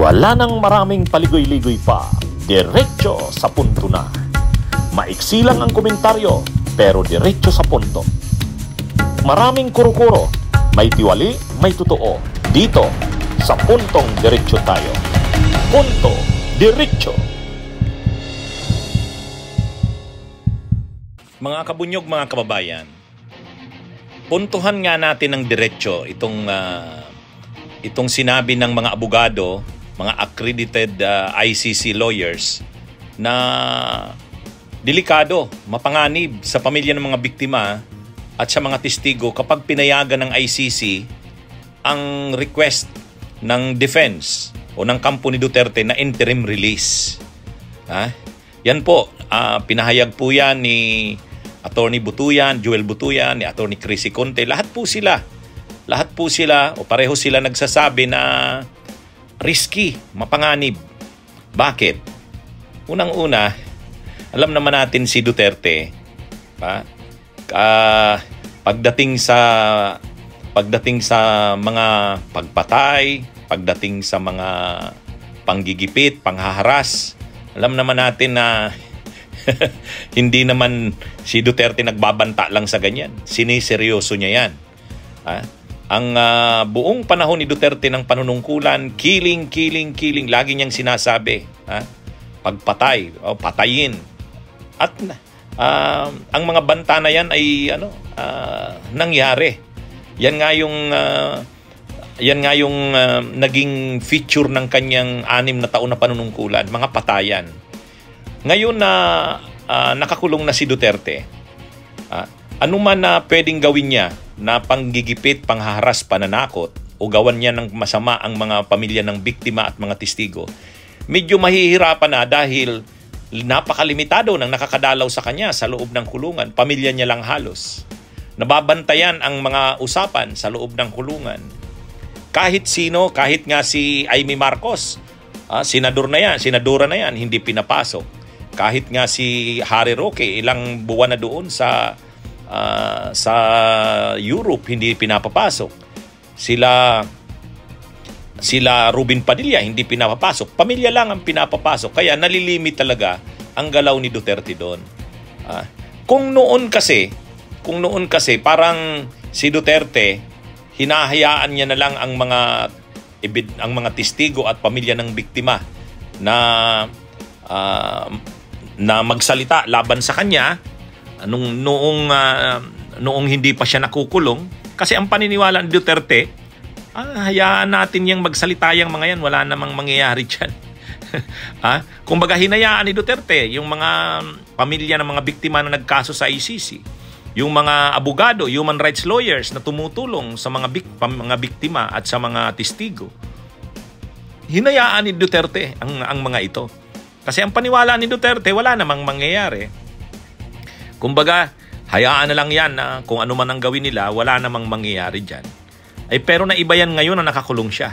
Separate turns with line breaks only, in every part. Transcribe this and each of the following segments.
Wala nang maraming paligoy-ligoy pa, diretso sa punto na. Maiksi lang ang komentaryo, pero diretso sa punto. Maraming kuro-kuro, may tiwali, may totoo. Dito, sa Puntong Diretso tayo. Punto Diretso.
Mga kabunyog, mga kababayan, puntuhan nga natin ng diretso itong sinabi ng mga abogado, mga accredited ICC lawyers na delikado, mapanganib sa pamilya ng mga biktima at sa mga testigo kapag pinayagan ng ICC ang request ng defense o ng kampo ni Duterte na interim release. Yan po, pinahayag po yan ni Attorney Butuyan, Joel Butuyan, ni Attorney Chrissy Conte. Lahat po sila o pareho sila nagsasabi na risky, mapanganib. Bakit? Unang-una, alam naman natin si Duterte, pagdating sa mga pagpatay, pagdating sa mga panggigipit, panghaharas, alam naman natin na hindi naman si Duterte nagbabanta lang sa ganyan. Siniseryoso niya yan. Ang buong panahon ni Duterte ng panunungkulan, killing. Lagi niyang sinasabi. Pagpatay, patayin. At ang mga banta na yan ay nangyari. Yan nga yung naging feature ng kanyang 6 na taon na panunungkulan, mga patayan. Ngayon na nakakulong na si Duterte, ano man na pwedeng gawin niya na panggigipit, panghaharas, pananakot o gawan niya ng masama ang mga pamilya ng biktima at mga testigo, medyo mahihirapan na dahil napakalimitado ng nakakadalaw sa kanya sa loob ng kulungan. Pamilya niya lang halos. Nababantayan ang mga usapan sa loob ng kulungan. Kahit sino, kahit nga si Amy Marcos, senadora na yan, hindi pinapasok. Kahit nga si Harry Roque, ilang buwan na doon sa Europe, hindi pinapapasok. Sila Ruben Padilla, hindi pinapapasok. Pamilya lang ang pinapapasok. Kaya nalilimit talaga ang galaw ni Duterte doon. Kung noon kasi parang si Duterte, hinahayaan niya na lang ang mga testigo at pamilya ng biktima na magsalita laban sa kanya noong hindi pa siya nakukulong. Kasi ang paniniwala ni Duterte, hayaan natin yung magsalita yung mga yan, wala namang mangyayari dyan. Kumbaga hinayaan ni Duterte yung mga pamilya ng mga biktima na nagkaso sa ICC, yung mga abogado, human rights lawyers na tumutulong sa mga biktima at sa mga testigo. Hinayaan ni Duterte ang mga ito. Kasi ang paniwala ni Duterte, wala namang mangyayari. Kumbaga, hayaan na lang yan na kung ano man ang gawin nila, wala namang mangyayari dyan. Pero naiba yan ngayon na nakakulong siya.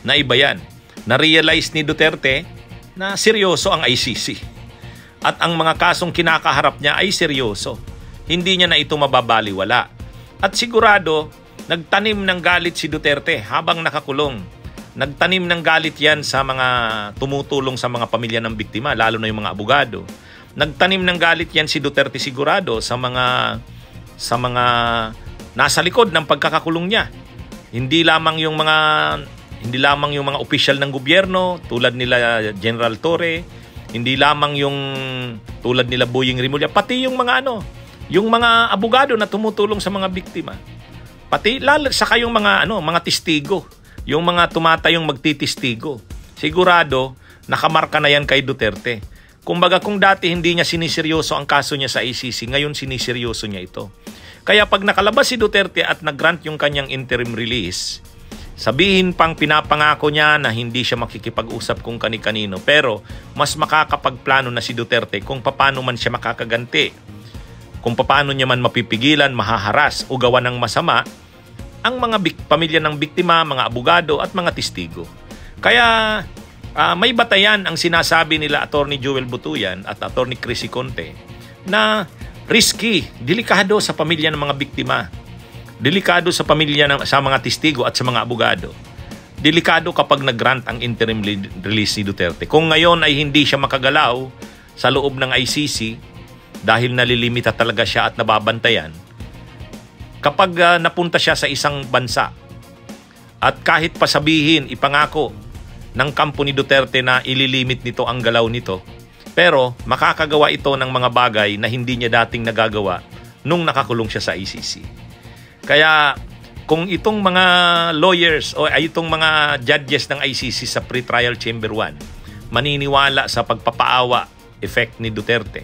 Naiba yan. Na-realize ni Duterte na seryoso ang ICC. At ang mga kasong kinakaharap niya ay seryoso. Hindi niya na ito mababaliwala. At sigurado, nagtanim ng galit si Duterte habang nakakulong. Nagtanim ng galit yan sa mga tumutulong sa mga pamilya ng biktima, lalo na yung mga abogado. Nagtanim ng galit yan si Duterte sigurado sa mga nasa likod ng pagkakakulong niya. Hindi lamang yung mga opisyal ng gobyerno tulad nila General Torre, hindi lamang yung tulad nila Boying Rimulya, pati yung mga abogado na tumutulong sa mga biktima. Pati lalo sa kayong mga testigo, yung mga tumatayong magtitistigo. Sigurado nakamarka na yan kay Duterte. Kumbaga kung dati hindi niya siniseryoso ang kaso niya sa ICC, ngayon siniseryoso niya ito. Kaya pag nakalabas si Duterte at nag-grant yung kanyang interim release, sabihin pang pinapangako niya na hindi siya makikipag-usap kung kani-kanino, pero mas makakapagplano na si Duterte kung paano man siya makakaganti, kung paano niya man mapipigilan, mahaharas o gawa ng masama ang mga pamilya ng biktima, mga abogado at mga testigo. Kaya may batayan ang sinasabi nila Attorney Joel Butuyan at Attorney Chrissy Conte na risky, delikado sa pamilya ng mga biktima, delikado sa pamilya sa mga testigo at sa mga abogado. delikado kapag nag-grant ang interim release ni Duterte. Kung ngayon ay hindi siya makagalaw sa loob ng ICC dahil nalilimita talaga siya at nababantayan, kapag napunta siya sa isang bansa at kahit pasabihin, ipangako ng kampo ni Duterte na ililimit nito ang galaw nito, pero makakagawa ito ng mga bagay na hindi niya dating nagagawa nung nakakulong siya sa ICC. Kaya kung itong mga lawyers o ay itong mga judges ng ICC sa Pre-Trial Chamber 1 maniniwala sa pagpapaawa effect ni Duterte,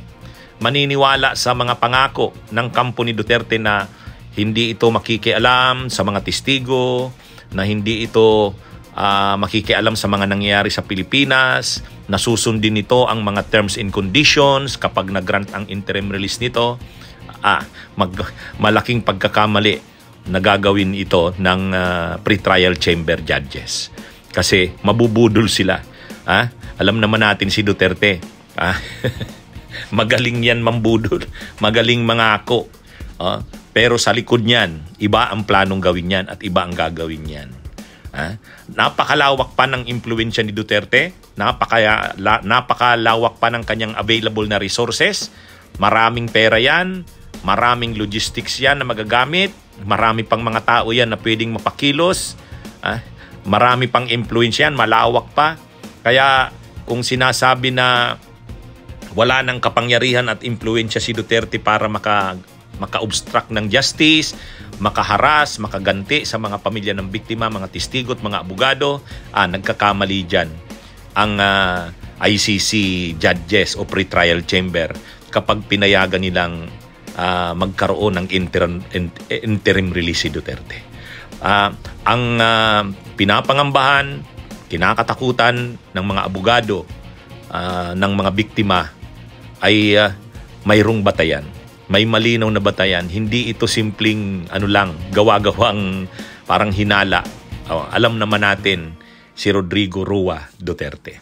maniniwala sa mga pangako ng kampo ni Duterte na hindi ito makikialam sa mga testigo, na hindi ito makikialam sa mga nangyayari sa Pilipinas, na susundin nito ang mga terms and conditions kapag nag-grant ang interim release nito, malaking pagkakamali na gagawin ito ng pre-trial chamber judges. Kasi mabubudol sila. Alam naman natin si Duterte. Magaling yan mambudol. Magaling mangako. Pero sa likod niyan, iba ang planong gawin yan at iba ang gagawin yan. Napakalawak pa ng impluwensya ni Duterte. Napakalawak pa ng kanyang available na resources. Maraming pera yan. Maraming logistics yan na magagamit. Marami pang mga tao yan na pwedeng mapakilos. Marami pang influence yan, malawak pa. Kaya kung sinasabi na wala ng kapangyarihan at influensya si Duterte para maka-obstruct ng justice, makaharas, makaganti sa mga pamilya ng biktima, mga testigo at mga abogado, nagkakamali dyan ang ICC judges o pre-trial chamber kapag pinayagan nilang magkaroon ng interim release si Duterte. Ang pinapangambahan, kinakatakutan ng mga abogado ng mga biktima ay mayroong batayan. May malinaw na batayan. Hindi ito simpleng gawa-gawang parang hinala. Alam naman natin si Rodrigo Roa Duterte.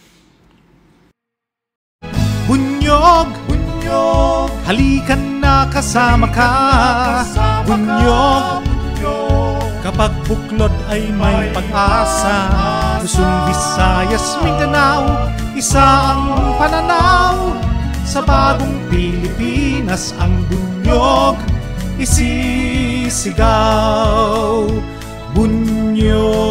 Bunyog, bunyog, halikan na kasama ka. Bunyog, kapag buklod ay may pag-asa. Luzon, Visayas, Mindanao, isa ang pananaw. Sa bagong Pilipinas ang bunyog isisigaw. Bunyog.